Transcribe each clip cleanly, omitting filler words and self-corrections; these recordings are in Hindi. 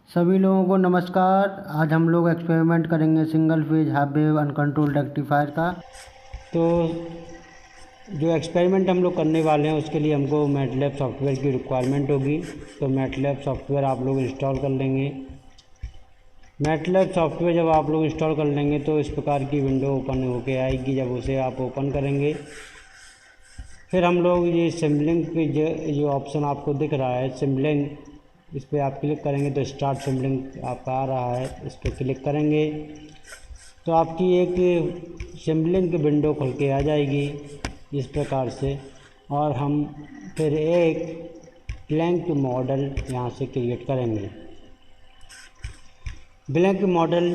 सभी लोगों को नमस्कार। आज हम लोग एक्सपेरिमेंट करेंगे single phase half wave uncontrolled rectifier का। तो जो एक्सपेरिमेंट हम लोग करने वाले हैं उसके लिए हमको मैटलैब सॉफ्टवेयर की रिक्वायरमेंट होगी। तो मैटलैब सॉफ्टवेयर आप लोग इंस्टॉल कर लेंगे। मैटलैब सॉफ्टवेयर जब आप लोग इंस्टॉल कर लेंगे तो इस प्रकार की विंडो ओपन होके आएगी। जब उसे आप ओपन करेंगे फिर हम लोग ये सिम्बलिंग की जो ऑप्शन आपको दिख रहा है सिम्बलिंग, इस पर आप क्लिक करेंगे तो स्टार्ट सिम्बलिंग आपका आ रहा है। इस पर क्लिक करेंगे तो आपकी एक सिम्बलिंग की विंडो खुल के आ जाएगी इस प्रकार से। और हम फिर एक ब्लैंक मॉडल यहाँ से क्रिएट करेंगे। ब्लैंक मॉडल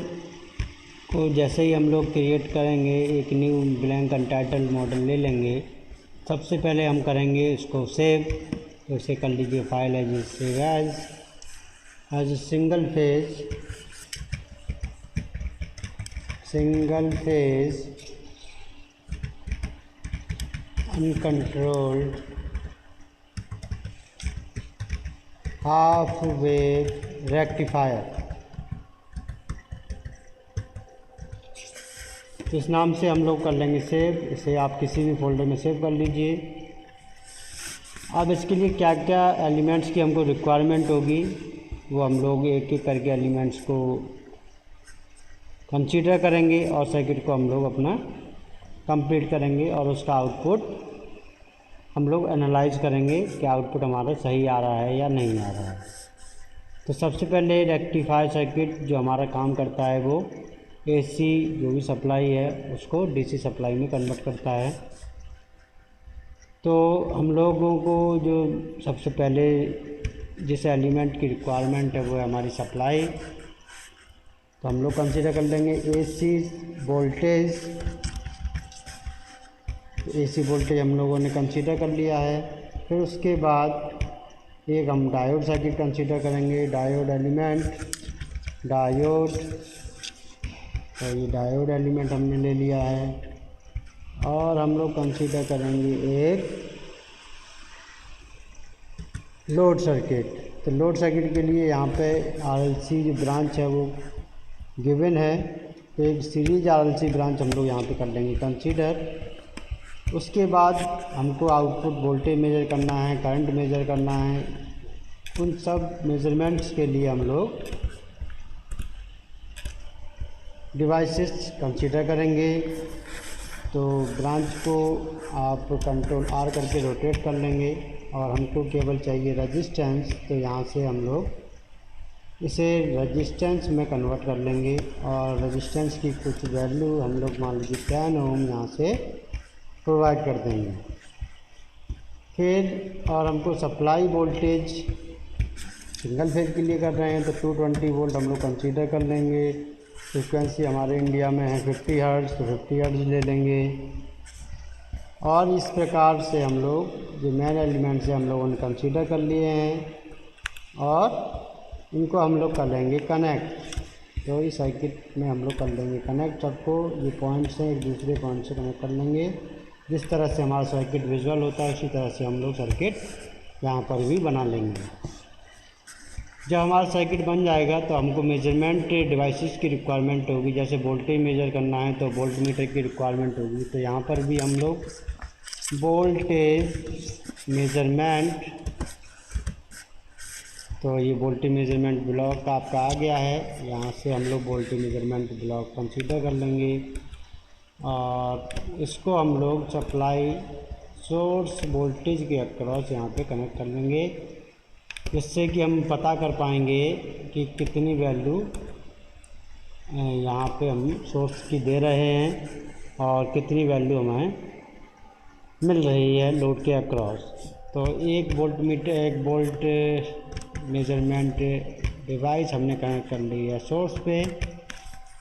को जैसे ही हम लोग क्रिएट करेंगे, एक न्यू ब्लैंक अनटाइटल्ड मॉडल ले लेंगे। सबसे पहले हम करेंगे इसको सेव। तो इसे कर लीजिए file as single phase uncontrolled half wave rectifier, इस नाम से हम लोग कर लेंगे सेव। इसे आप किसी भी फोल्डर में सेव कर लीजिए। अब इसके लिए क्या क्या एलिमेंट्स की हमको रिक्वायरमेंट होगी वो हम लोग एक एक करके एलिमेंट्स को कंसीडर करेंगे और सर्किट को हम लोग अपना कंप्लीट करेंगे और उसका आउटपुट हम लोग एनालाइज करेंगे कि आउटपुट हमारा सही आ रहा है या नहीं आ रहा है। तो सबसे पहले रेक्टिफायर सर्किट जो हमारा काम करता है वो AC जो भी सप्लाई है उसको DC सप्लाई में कन्वर्ट करता है। तो हम लोगों को जो सबसे पहले जिस एलिमेंट की रिक्वायरमेंट है वो है हमारी सप्लाई। तो हम लोग कंसीडर कर लेंगे AC वोल्टेज हम लोगों ने कंसीडर कर लिया है। फिर उसके बाद एक हम डायोड सर्किट कंसीडर करेंगे, डायोड एलिमेंट। तो ये डायोड एलिमेंट हमने ले लिया है। और हम लोग कंसीडर करेंगे एक लोड सर्किट। तो लोड सर्किट के लिए यहाँ पे RLC जो ब्रांच है वो गिवन है। तो एक सीरीज RLC ब्रांच हम लोग यहाँ पे कर लेंगे कंसीडर। उसके बाद हमको आउटपुट वोल्टेज मेज़र करना है, करंट मेज़र करना है। उन सब मेज़रमेंट्स के लिए हम लोग डिवाइसेस कंसीडर करेंगे। तो ब्रांच को आप कंट्रोल R करके रोटेट कर लेंगे और हमको केवल चाहिए रेजिस्टेंस। तो यहाँ से हम लोग इसे रेजिस्टेंस में कन्वर्ट कर लेंगे और रेजिस्टेंस की कुछ वैल्यू हम लोग मान लीजिए 10 ओम यहाँ से प्रोवाइड कर देंगे। फिर और हमको सप्लाई वोल्टेज सिंगल फेज के लिए कर रहे हैं तो 220 वोल्ट हम लोग कंसीडर कर लेंगे। फ्रिक्वेंसी हमारे इंडिया में है 50 हर्ट्ज़, तो 50 हर्ट्ज़ ले लेंगे। और इस प्रकार से हम लोग जो मेन एलिमेंट्स हैं हम लोगों ने कंसीडर कर लिए हैं और इनको हम लोग कर लेंगे कनेक्ट। तो इस सर्किट में हम लोग कर लेंगे कनेक्ट। सबको ये पॉइंट्स हैं एक दूसरे पॉइंट से कनेक्ट कर लेंगे। जिस तरह से हमारा सर्किट विजुअल होता है उसी तरह से हम लोग सर्किट यहाँ पर भी बना लेंगे। जब हमारा सर्किट बन जाएगा तो हमको मेजरमेंट डिवाइसेस की रिक्वायरमेंट होगी। जैसे वोल्टेज मेज़र करना है तो वोल्ट मीटर की रिक्वायरमेंट होगी। तो यहाँ पर भी हम लोग वोल्टेज मेज़रमेंट, तो ये वोल्टेज मेज़रमेंट ब्लॉक आपका आ गया है। यहाँ से हम लोग वोल्टेज मेज़रमेंट ब्लॉक कंसीडर कर लेंगे और इसको हम लोग सप्लाई सोर्स वोल्टेज के अक्रॉस यहाँ पे कनेक्ट कर लेंगे, जिससे कि हम पता कर पाएंगे कि कितनी वैल्यू यहाँ पे हम सोर्स की दे रहे हैं और कितनी वैल्यू हमें मिल रही है लोड के अक्रॉस। तो एक वोल्ट मेज़रमेंट डिवाइस हमने कनेक्ट कर ली है सोर्स पे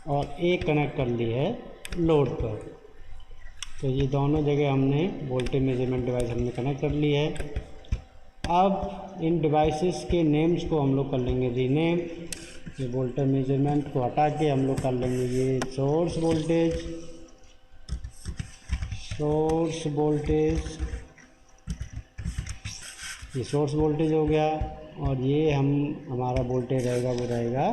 और एक कनेक्ट कर ली है लोड पर। तो ये दोनों जगह हमने वोल्टेज मेज़रमेंट डिवाइस हमने कनेक्ट कर ली है। अब इन डिवाइसेस के नेम्स को हम लोग कर लेंगे रीनेम। ये वोल्टेज मेज़रमेंट को हटा के हम लोग कर लेंगे ये सोर्स वोल्टेज ये सोर्स वोल्टेज हो गया, और ये हमारा वोल्टेज रहेगा वो रहेगा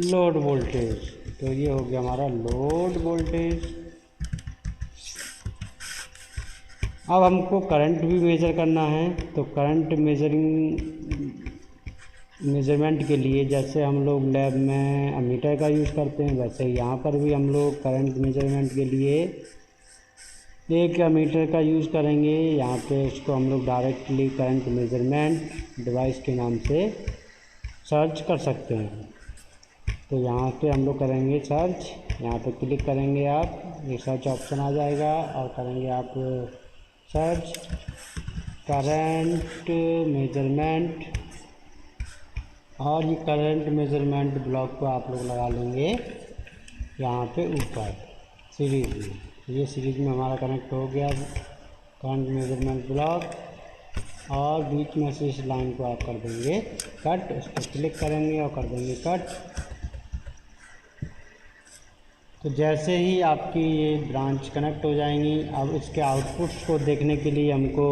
लोड वोल्टेज। तो ये हो गया हमारा लोड वोल्टेज। अब हमको करंट भी मेज़र करना है, तो करंट मेज़रमेंट के लिए जैसे हम लोग लैब में अमीटर का यूज़ करते हैं, वैसे यहाँ पर भी हम लोग करंट मेज़रमेंट के लिए एक अमीटर का यूज़ करेंगे। यहाँ पे उसको हम लोग डायरेक्टली करंट मेज़रमेंट डिवाइस के नाम से सर्च कर सकते हैं। तो यहाँ पे हम लोग करेंगे सर्च, यहाँ पे क्लिक करेंगे आप, ये सर्च ऑप्शन आ जाएगा, और करेंगे आप सर्च करंट मेज़रमेंट, और ये करंट मेज़रमेंट ब्लॉक को आप लोग लगा लेंगे यहाँ पे ऊपर सीरीज़ में। ये सीरीज़ में हमारा कनेक्ट हो गया करंट मेज़रमेंट ब्लॉक, और बीच में से इस लाइन को आप कर देंगे कट, उस पर क्लिक करेंगे और कर देंगे कट। तो जैसे ही आपकी ये ब्रांच कनेक्ट हो जाएंगी, अब इसके आउटपुट्स को देखने के लिए हमको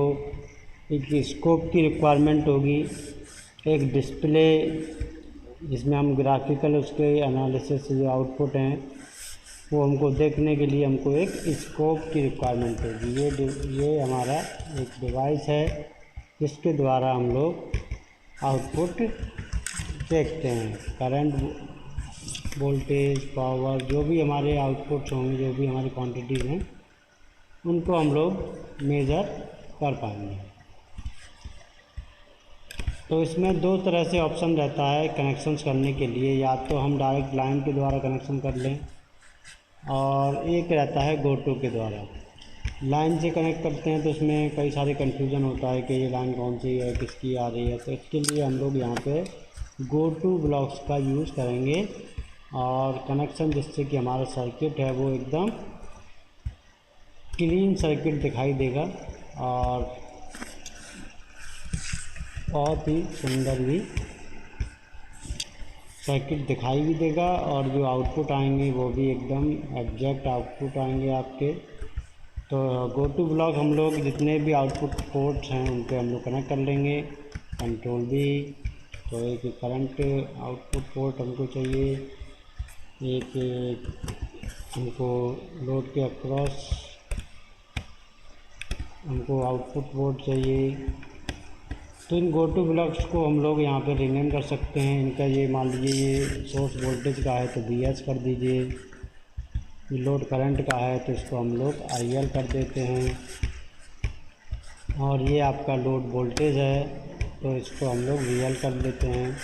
एक स्कोप की रिक्वायरमेंट होगी, एक डिस्प्ले जिसमें हम ग्राफिकल उसके एनालिसिस जो आउटपुट हैं वो हमको देखने के लिए हमको एक स्कोप की रिक्वायरमेंट होगी। ये हमारा एक डिवाइस है जिसके द्वारा हम लोग आउटपुट देखते हैं। करंट, वोल्टेज, पावर, जो भी हमारे आउटपुट्स होंगे, जो भी हमारी क्वांटिटीज़ हैं, उनको हम लोग मेज़र कर पाएंगे। तो इसमें दो तरह से ऑप्शन रहता है कनेक्शंस करने के लिए, या तो हम डायरेक्ट लाइन के द्वारा कनेक्शन कर लें, और एक रहता है गोटू के द्वारा। लाइन से कनेक्ट करते हैं तो इसमें कई सारे कन्फ्यूज़न होता है कि ये लाइन कौन सी है, किसकी आ रही है। तो इसके लिए हम लोग यहाँ पे गोटू ब्लॉक्स का यूज़ करेंगे, और कनेक्शन जिससे कि हमारा सर्किट है वो एकदम क्लीन सर्किट दिखाई देगा, और बहुत ही सुंदर भी सर्किट दिखाई भी देगा, और जो आउटपुट आएंगे वो भी एकदम एग्जैक्ट आउटपुट आएंगे आपके। तो गोटू ब्लॉक हम लोग जितने भी आउटपुट पोर्ट्स हैं उन पे हम लोग कनेक्ट कर लेंगे, कंट्रोल भी। तो एक करंट आउटपुट पोर्ट हमको चाहिए, एक हमको लोड के अक्रॉस हमको आउटपुट पोर्ट चाहिए। तो इन गोटू ब्लॉक्स को हम लोग यहाँ पे रीनेम कर सकते हैं। इनका ये मान लीजिए ये सोर्स वोल्टेज का है तो VS कर दीजिए, ये लोड करंट का है तो इसको हम लोग IL कर देते हैं, और ये आपका लोड वोल्टेज है तो इसको हम लोग VL कर देते हैं।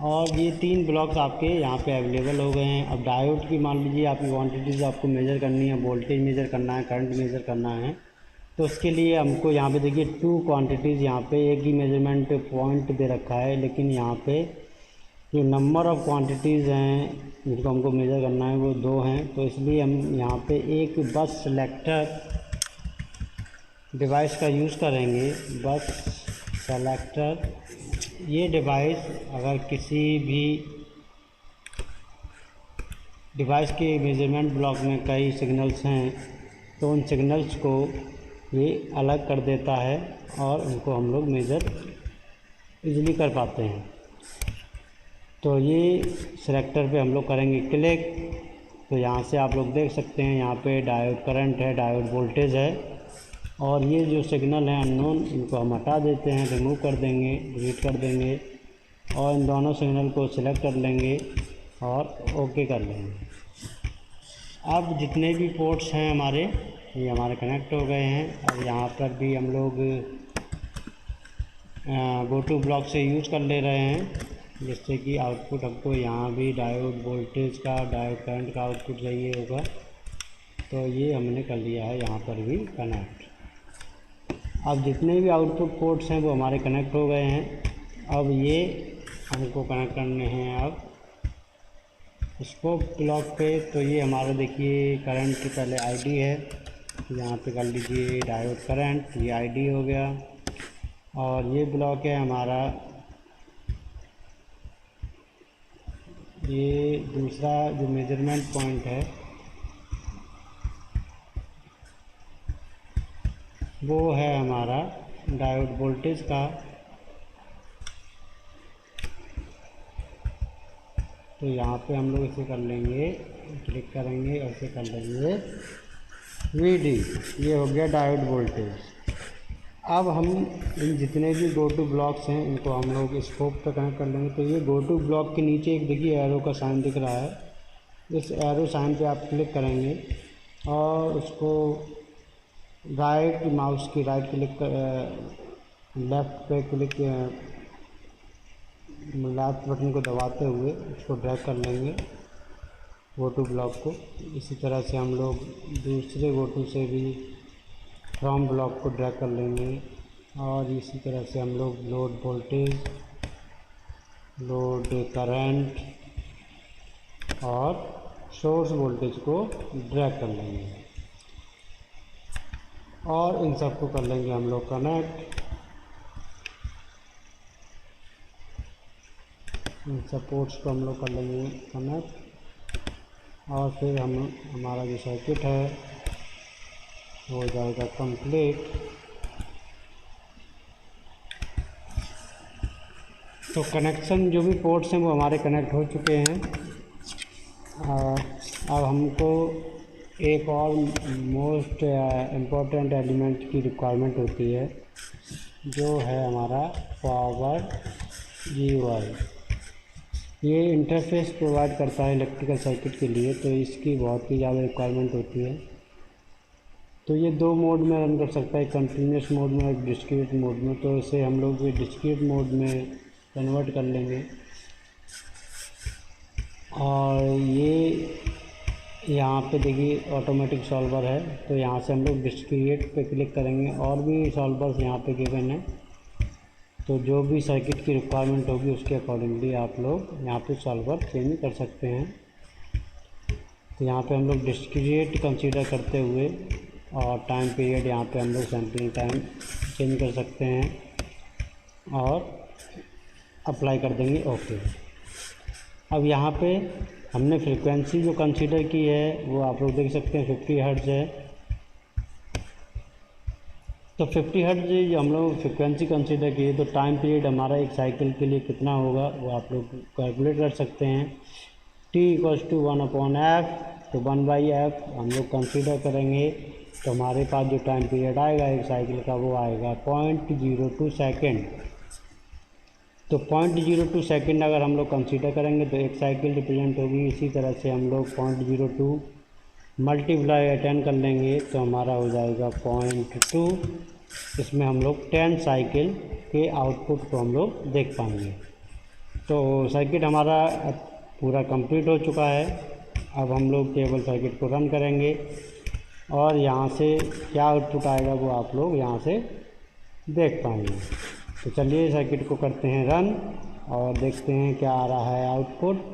और ये 3 ब्लॉक्स आपके यहाँ पे अवेलेबल हो गए हैं। अब डायोड की मान लीजिए आपकी क्वांटिटीज़ आपको मेज़र करनी है, वोल्टेज मेज़र करना है, करंट मेज़र करना है, तो उसके लिए हमको यहाँ पे देखिए 2 क्वांटिटीज़, यहाँ पे एक ही मेजरमेंट पॉइंट दे रखा है, लेकिन यहाँ पे जो नंबर ऑफ़ क्वांटिटीज़ हैं जिनको हमको मेज़र करना है वो 2 हैं। तो इसलिए हम यहाँ पे एक बस सेलेक्टर डिवाइस का यूज़ करेंगे। बस सेलेक्टर, ये डिवाइस अगर किसी भी डिवाइस के मेजरमेंट ब्लॉक में कई सिग्नल्स हैं तो उन सिग्नल्स को ये अलग कर देता है, और उनको हम लोग मेज़र इजीली कर पाते हैं। तो ये सेलेक्टर पे हम लोग करेंगे क्लिक, तो यहाँ से आप लोग देख सकते हैं यहाँ पे डायोड करंट है, डायोड वोल्टेज है, और ये जो सिग्नल हैं अननोन, इनको हम हटा देते हैं, रिमूव कर देंगे, डिलीट कर देंगे, और इन दोनों सिग्नल को सिलेक्ट कर लेंगे और ओके कर लेंगे। अब जितने भी पोर्ट्स हैं हमारे, ये हमारे कनेक्ट हो गए हैं। अब यहाँ पर भी हम लोग गोटू ब्लॉक से यूज़ कर ले रहे हैं, जिससे कि आउटपुट हमको यहाँ भी डायोड वोल्टेज का, डायोड करंट का आउटपुट चाहिए होगा। तो ये हमने कर लिया है यहाँ पर भी कनेक्ट। अब जितने भी आउटपुट पोर्ट्स हैं वो हमारे कनेक्ट हो गए हैं। अब ये हमको कनेक्ट करने हैं अब स्कोप ब्लॉक पे। तो ये हमारा देखिए करंट की पहले ID है, यहाँ पे कर लीजिए डायोड करंट, ये ID हो गया, और ये ब्लॉक है हमारा, ये दूसरा जो मेजरमेंट पॉइंट है वो है हमारा डायोड वोल्टेज का। तो यहाँ पे हम लोग इसे कर लेंगे, क्लिक करेंगे और इसे कर लेंगे VD। ये हो गया डायोड वोल्टेज। अब हम इन जितने भी गो टू ब्लॉक्स हैं इनको हम लोग स्कोप पे कनेक्ट कर लेंगे। तो ये गो टू ब्लॉक के नीचे एक देखिए एरो का साइन दिख रहा है, इस एरो साइन पे आप क्लिक करेंगे और उसको राइट माउस की राइट क्लिक लेफ़्ट पे क्लिक लेफ्ट बटन को दबाते हुए उसको ड्रैग कर लेंगे गो टू ब्लॉक को। इसी तरह से हम लोग दूसरे गो टू से भी फ्रॉम ब्लॉक को ड्रैग कर लेंगे और इसी तरह से हम लोग लोड वोल्टेज, लोड करंट और सोर्स वोल्टेज को ड्रैग कर लेंगे और इन सबको कर लेंगे हम लोग कनेक्ट। इन सपोर्ट्स को हम लोग कर लेंगे कनेक्ट और फिर हमारा जो सर्किट है हो जाएगा कंप्लीट। तो कनेक्शन जो भी पोर्ट्स हैं वो हमारे कनेक्ट हो चुके हैं। अब हमको एक और मोस्ट इम्पोर्टेंट एलिमेंट की रिक्वायरमेंट होती है जो है हमारा पावर GUI। ये इंटरफेस प्रोवाइड करता है इलेक्ट्रिकल सर्किट के लिए, तो इसकी बहुत ही ज़्यादा रिक्वायरमेंट होती है। तो ये दो मोड में रन कर सकता है, कंटिन्यूस मोड में और डिस्क्रीट मोड में। तो इसे हम लोग डिस्क्रीट मोड में कन्वर्ट कर लेंगे और ये यहाँ पे देखिए ऑटोमेटिक सॉल्वर है, तो यहाँ से हम लोग डिस्क्रीट पे क्लिक करेंगे और भी सॉल्वर्स यहाँ पे गिवन है। तो जो भी सर्किट की रिक्वायरमेंट होगी उसके अकॉर्डिंगली आप लोग यहाँ पे सॉल्वर चेंज कर सकते हैं। तो यहाँ पे हम लोग डिस्क्रीट कंसीडर करते हुए और टाइम पीरियड यहाँ पे हम लोग सैम्पलिंग टाइम चेंज कर सकते हैं और अप्लाई कर देंगे ओके। अब यहाँ पे हमने फ्रीक्वेंसी जो कंसीडर की है वो आप लोग देख सकते हैं 50 हर्ट्ज़ है। तो 50 हर्ट्ज़ जो हम लोग फ्रिक्वेंसी कंसीडर किए तो टाइम पीरियड हमारा एक साइकिल के लिए कितना होगा वो आप लोग कैलकुलेट कर सकते हैं। T = 1/f, तो 1/f हम लोग कंसीडर करेंगे तो हमारे पास जो टाइम पीरियड आएगा एक साइकिल का वो आएगा 0.02 सेकेंड। तो 0.02 सेकेंड अगर हम लोग कंसीडर करेंगे तो एक साइकिल रिप्रेजेंट होगी। इसी तरह से हम लोग 0.02 मल्टीप्लाई 10 कर लेंगे तो हमारा हो जाएगा 0.2। इसमें हम लोग 10 साइकिल के आउटपुट को हम लोग देख पाएंगे। तो सर्किट हमारा पूरा कंप्लीट हो चुका है। अब हम लोग केवल सर्किट को रन करेंगे और यहाँ से क्या आउटपुट आएगा वो आप लोग यहाँ से देख पाएंगे। तो चलिए सर्किट को करते हैं रन और देखते हैं क्या आ रहा है आउटपुट।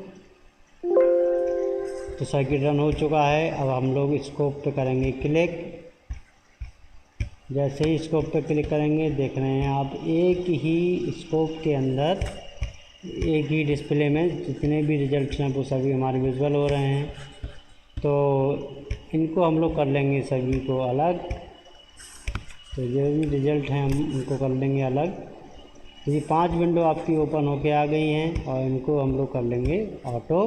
तो सर्किट रन हो चुका है। अब हम लोग स्कोप पे करेंगे क्लिक। जैसे ही स्कोप पे क्लिक करेंगे देख रहे हैं आप एक ही स्कोप के अंदर एक ही डिस्प्ले में जितने भी रिजल्ट्स हैं वो सभी हमारे विजुअल हो रहे हैं। तो इनको हम लोग कर लेंगे सभी को अलग। तो जो भी रिज़ल्ट हैं हम उनको कर लेंगे अलग। तो ये 5 विंडो आपकी ओपन होके आ गई हैं और इनको हम लोग कर लेंगे ऑटो।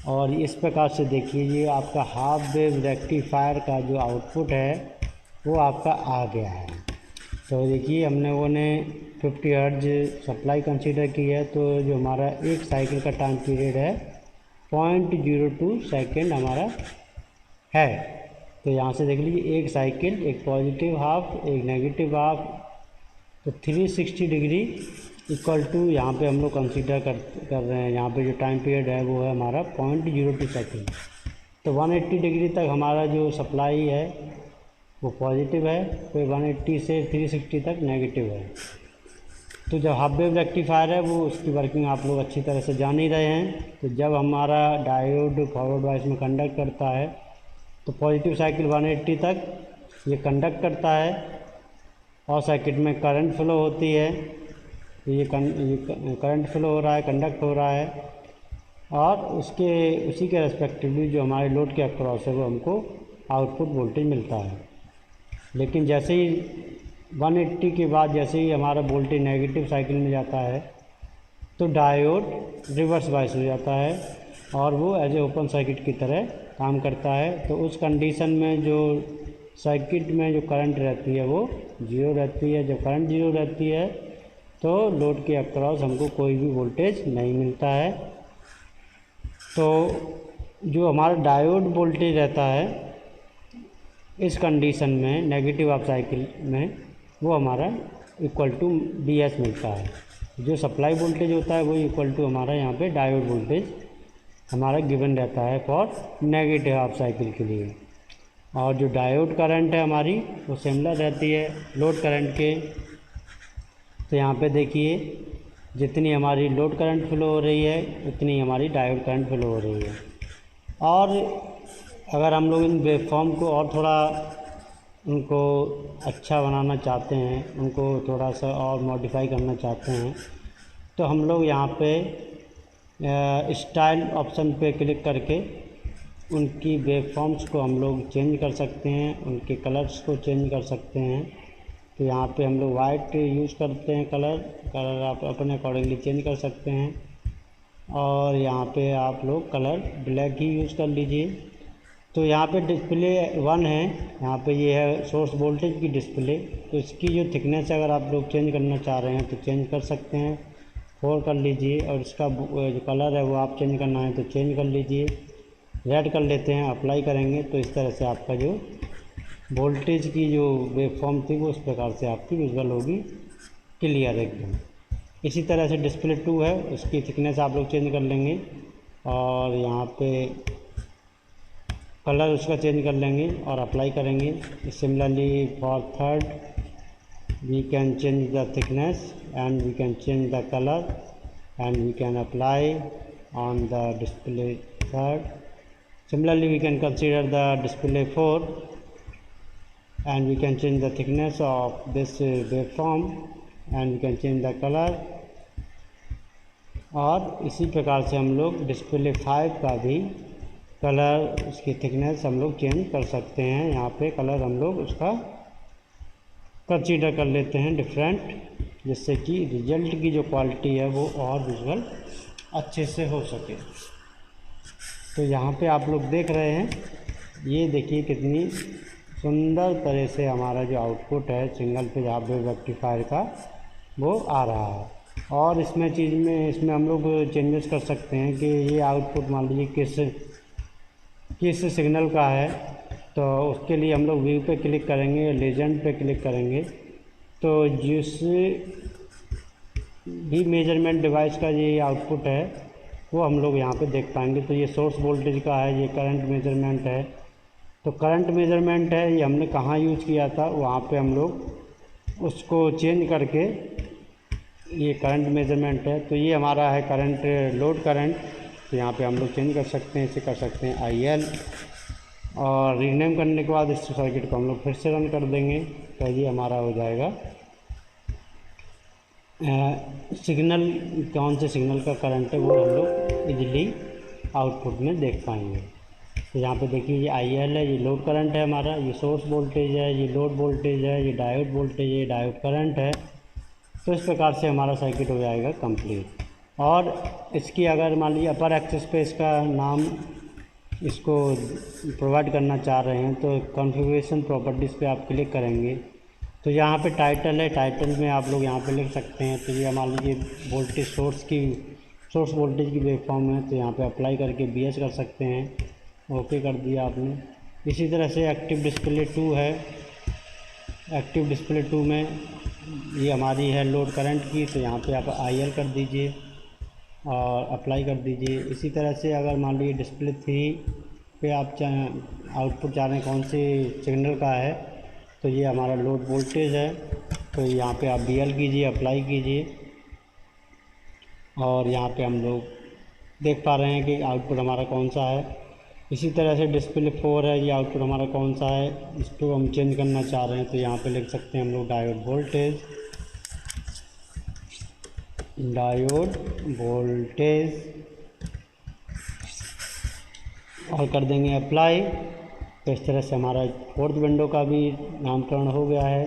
और इस प्रकार से देखिए ये आपका हाफ वेव रेक्टिफायर का जो आउटपुट है वो आपका आ गया है। तो देखिए हमने वो ने 50 हर्ट्ज सप्लाई कंसीडर की है। तो जो हमारा एक साइकिल का टाइम पीरियड है 0.02 सेकेंड हमारा है। तो यहाँ से देख लीजिए एक साइकिल, एक पॉजिटिव हाफ एक नेगेटिव हाफ, तो 360 डिग्री इक्वल टू यहाँ पे हम लोग कंसीडर कर रहे हैं। यहाँ पे जो टाइम पीरियड है वो है हमारा 0.02 सेकेंड। तो 180 डिग्री तक हमारा जो सप्लाई है वो पॉजिटिव है, फिर 180 से 360 तक नेगेटिव है। तो जब हाफ वेव रेक्टिफायर है वो उसकी वर्किंग आप लोग अच्छी तरह से जान ही रहे हैं। तो जब हमारा डायोड फॉरवर्ड बायस में कंडक्ट करता है तो पॉजिटिव साइकिल 180 तक ये कंडक्ट करता है और सर्किट में करंट फ्लो होती है। ये करंट फ्लो हो रहा है, कंडक्ट हो रहा है और उसी के रेस्पेक्टिवली जो हमारे लोड के अक्रॉस है वो हमको आउटपुट वोल्टेज मिलता है। लेकिन जैसे ही 180 के बाद जैसे ही हमारा वोल्टेज नेगेटिव साइकिल में जाता है तो डायोड रिवर्स बायस हो जाता है और वो एज ए ओपन सर्किट की तरह काम करता है। तो उस कंडीशन में जो सर्किट में जो करंट रहती है वो जीरो रहती है। जब करंट जीरो रहती है तो लोड के अक्रॉस हमको कोई भी वोल्टेज नहीं मिलता है। तो जो हमारा डायोड वोल्टेज रहता है इस कंडीशन में नेगेटिव ऑफ साइकिल में वो हमारा इक्वल टू BS मिलता है। जो सप्लाई वोल्टेज होता है वो इक्वल टू हमारा यहाँ पे डायोड वोल्टेज हमारा गिवन रहता है फॉर नेगेटिव हाफ साइकिल के लिए। और जो डायोड करंट है हमारी वो सिमिलर रहती है लोड करंट के। तो यहाँ पे देखिए जितनी हमारी लोड करंट फ्लो हो रही है उतनी हमारी डायोड करंट फ्लो हो रही है। और अगर हम लोग इन वेवफॉर्म को और थोड़ा उनको अच्छा बनाना चाहते हैं, उनको थोड़ा सा और मॉडिफाई करना चाहते हैं तो हम लोग यहाँ पे स्टाइल ऑप्शन पे क्लिक करके उनकी वेवफॉर्म्स को हम लोग चेंज कर सकते हैं, उनके कलर्स को चेंज कर सकते हैं। तो यहाँ पे हम लोग वाइट यूज़ करते हैं, कलर आप अपने अकॉर्डिंगली चेंज कर सकते हैं। और यहाँ पे आप लोग कलर ब्लैक ही यूज़ कर लीजिए। तो यहाँ पे डिस्प्ले 1 है, यहाँ पे ये है सोर्स वोल्टेज की डिस्प्ले। तो इसकी जो थिकनेस अगर आप लोग चेंज करना चाह रहे हैं तो चेंज कर सकते हैं, 4 कर लीजिए। और इसका जो कलर है वो आप चेंज करना है तो चेंज कर लीजिए, रेड कर लेते हैं, अप्लाई करेंगे तो इस तरह से आपका जो वोल्टेज की जो वेवफॉर्म थी वो इस प्रकार से आपकी विजुअल होगी, क्लियर एकदम। इसी तरह से डिस्प्ले 2 है, उसकी थिकनेस आप लोग चेंज कर लेंगे और यहाँ पे कलर उसका चेंज कर लेंगे और अप्लाई करेंगे। Similarly for third we can change the thickness and we can change the colour and we can apply on the display third. Similarly we can consider the display 4 and we can change the thickness of this waveform and we can change the color। और इसी प्रकार से हम लोग डिस्प्ले 5 का भी कलर, उसकी थिकनेस हम लोग चेंज कर सकते हैं। यहाँ पे कलर हम लोग उसका कंसीडर कर लेते हैं डिफरेंट, जिससे कि रिजल्ट की जो क्वालिटी है वो और विजुअल अच्छे से हो सके। तो यहाँ पे आप लोग देख रहे हैं, ये देखिए कितनी सुंदर तरह से हमारा जो आउटपुट है single phase half wave rectifier का वो आ रहा है। और इसमें हम लोग चेंजेस कर सकते हैं कि ये आउटपुट मान लीजिए किस सिग्नल का है। तो उसके लिए हम लोग व्यू पे क्लिक करेंगे, लेजेंड पे क्लिक करेंगे तो जिस भी मेजरमेंट डिवाइस का ये आउटपुट है वो हम लोग यहाँ पे देख पाएंगे। तो ये सोर्स वोल्टेज का है, ये करंट मेजरमेंट है। तो करंट मेजरमेंट है, ये हमने कहाँ यूज़ किया था, वहाँ पे हम लोग उसको चेंज करके ये करंट मेजरमेंट है। तो ये हमारा है करंट, लोड करंट। तो यहाँ पे हम लोग चेंज कर सकते हैं, इसे कर सकते हैं IL और रीनेम करने के बाद इस सर्किट को हम लोग फिर से रन कर देंगे तो ये हमारा हो जाएगा सिग्नल, कौन से सिग्नल का करंट है वो हम लोग इजीली आउटपुट में देख पाएंगे। तो यहाँ पे देखिए ये IL है, ये लोड करंट है हमारा, ये सोर्स वोल्टेज है, ये लोड वोल्टेज है, ये डायोड वोल्टेज है, ये डायोड करंट है। तो इस प्रकार से हमारा सर्किट हो जाएगा कंप्लीट। और इसकी अगर मान लीजिए अपर एक्सिस पे इसका नाम इसको प्रोवाइड करना चाह रहे हैं तो कॉन्फ़िगरेशन प्रॉपर्टीज़ पे आप क्लिक करेंगे तो यहाँ पे टाइटल है, टाइटल में आप लोग यहाँ पे लिख सकते हैं। तो ये मान लीजिए वोल्टेज सोर्स वोल्टेज की वेवफॉर्म है तो यहाँ पे अप्लाई करके BS कर सकते हैं, ओके कर दिया आपने। इसी तरह से एक्टिव डिस्प्ले 2 है, एक्टिव डिस्प्ले 2 में ये हमारी है लोड करंट की, तो यहाँ पे आप IL कर दीजिए और अप्लाई कर दीजिए। इसी तरह से अगर मान लीजिए डिस्प्ले 3 पे आप आउटपुट चाह रहे हैं कौन से सिग्नल का है, तो ये हमारा लोड वोल्टेज है। तो यहाँ पे आप BL कीजिए, अप्लाई कीजिए और यहाँ पे हम लोग देख पा रहे हैं कि आउटपुट हमारा कौन सा है। इसी तरह से डिस्प्ले 4 है, ये आउटपुट हमारा कौन सा है, इसको हम चेंज करना चाह रहे हैं तो यहाँ पे लिख सकते हैं हम लोग डायोड वोल्टेज और कर देंगे अप्लाई। तो इस तरह से हमारा फोर्थ विंडो का भी नामकरण हो गया है।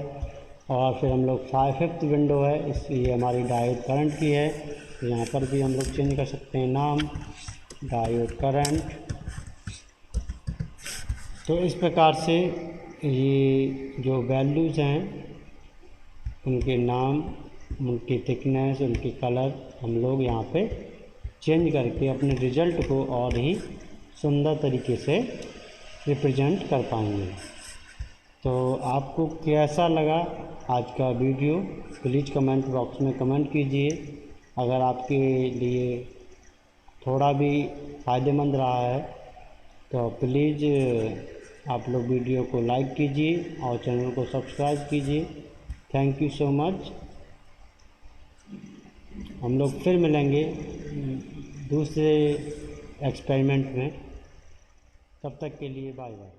और फिर हम लोग 5th विंडो है, इस ये हमारी डायोड करंट की है, तो यहाँ पर भी हम लोग चेंज कर सकते हैं नाम डायोड करंट। तो इस प्रकार से ये जो वैल्यूज़ हैं उनके नाम, उनकी थिकनेस, उनकी कलर हम लोग यहाँ पे चेंज करके अपने रिज़ल्ट को और ही सुंदर तरीके से रिप्रेजेंट कर पाएंगे। तो आपको कैसा लगा आज का वीडियो, प्लीज़ कमेंट बॉक्स में कमेंट कीजिए। अगर आपके लिए थोड़ा भी फ़ायदेमंद रहा है तो प्लीज़ आप लोग वीडियो को लाइक कीजिए और चैनल को सब्सक्राइब कीजिए। Thank you so much. हम लोग फिर मिलेंगे दूसरे एक्सपेरिमेंट में, तब तक के लिए बाय बाय।